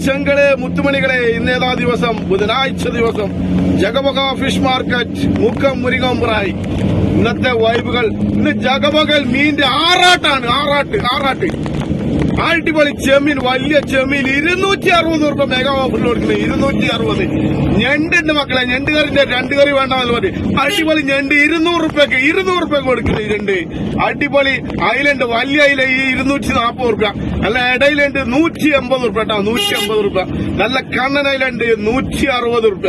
ചെങ്കള് മുത്തുമണികളെ ഇന്നേതാ ദിവസം ബുധനാഴ്ച ദിവസം ജഗബഗ ഫിഷ് മാർക്കറ്റ് മുക്കം മുരിങ്ങമ്പ്രായി ഇന്നത്തെ വൈബുകൾ. ഇന്ന് ജഗബഗൽ മീന്റെ ആറാട്ടാണ്. ആറാട്ട് അടിപൊളി ചെമ്മീൻ, വലിയ ചെമ്മീൻ 260 രൂപ മെഗാ ഓഫറിൽ കൊടുക്കുന്നത്. 260. ഞണ്ടുണ്ട് മക്കളെ, ഞണ്ട് കറിന്റെ 2 കറി വേണ്ടെന്ന് പറയും. അടിപൊളി ഞണ്ട് 200 രൂപയ്ക്ക് കൊടുക്കുന്നത്. ഞണ്ട് അടിപൊളി ഐലൻഡ്, വലിയ ഐല 240 രൂപ. നല്ല ഇടയിലുണ്ട് 180 രൂപ കേട്ടോ, 180 രൂപ. നല്ല കണ്ണൻ ഐലൻഡ് 160 രൂപ.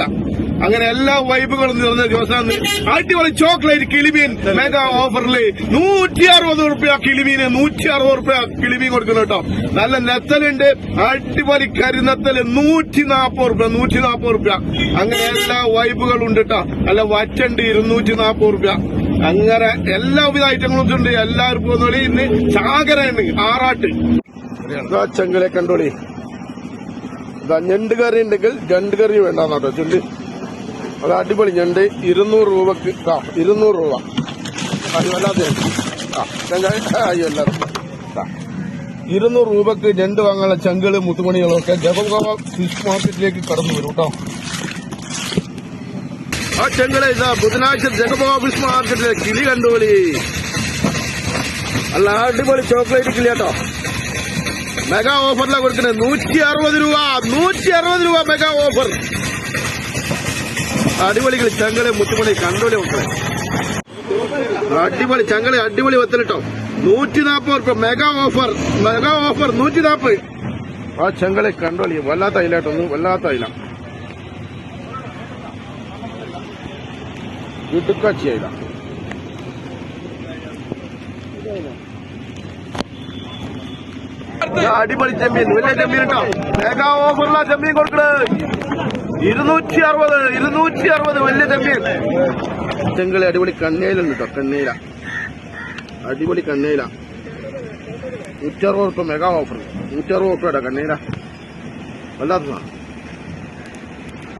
അങ്ങനെ എല്ലാ വൈബുകളും നിറഞ്ഞ ദിവസമാണ്. അടിപൊളി ചോക്ലേറ്റ് കിളിമീൻ മെഗാ ഓഫറില് 160 രൂപ കിളിമീന്, 160 രൂപ കിളിമീൻ കൊടുക്കുന്നു കേട്ടോ. നല്ല നെത്തലുണ്ട്, അടിപൊളി കരിനെത്തല് 140 രൂപ. അങ്ങനെ എല്ലാ വൈബുകളും ഉണ്ട് കേട്ടോ. നല്ല വറ്റുണ്ട് 240 രൂപ. അങ്ങനെ എല്ലാവിധ ഐറ്റങ്ങളും ഉണ്ട്. എല്ലാവരും പോകുന്നോളി. ഇന്ന് ചാകരയാണ്, ആറാട്ട്. ചെങ്കലെ കണ്ടോളി. ഞണ്ട് കറി ഉണ്ടെങ്കിൽ 2 കറി വേണ്ടെന്നാട്ടോ ചൊല്ലി. അത് അടിപൊളി ഞണ്ട് 200 രൂപക്ക്. 200 രൂപ. വല്ലാതെ 200 രൂപക്ക് ഞണ്ട് വാങ്ങാനുള്ള ചെങ്കള് മുത്തുമണികളൊക്കെ ജഗബഗ ഫിഷ് മാർക്കറ്റിലേക്ക് കടന്നു വരും കേട്ടോ. ആ ചെങ്കള് ഇതാ ബുധനാഴ്ച ജഗബഗ ഫിഷ് മാർക്കറ്റിലെ കിളി കണ്ടോളി. അല്ല അടിപൊളി ചോക്ലേറ്റ് കിളി കേട്ടോ. മെഗാ ഓഫറിലാണ് കൊടുക്കുന്നത്. 160 രൂപ. 160 രൂപ മെഗാ ഓഫർ. അടിപൊളികൾ ചങ്കള് മുത്തുമണി കണ്ടോളി മക്കളെ. അടിപൊളി ചങ്കളി, അടിപൊളി വെത്തലിട്ടോ. 140 രൂപ മെഗാ ഓഫർ. 140. ആ ചങ്കളി കണ്ടോളി. വല്ലാത്ത അയിലാട്ടൊന്നും, വല്ലാത്ത അയില, ഇടുക്കാച്ചി അയില. അടിപൊളി ചെമ്മീൻ, വലിയ ചെമ്മീൻ കേട്ടോ. മെഗാ ഓഫറിലാ ചെമ്മീൻ കൊടുക്കണത്. 260 വലിയ ചെമ്മീൻ. ചെങ്കളി അടിപൊളി കണ്ണയിലുണ്ട് കേട്ടോ. കണ്ണയില, അടിപൊളി കണ്ണയില 160 രൂപ മെഗാ ഓഫർ. 160 രൂപ കണ്ണയില. വല്ലാത്ത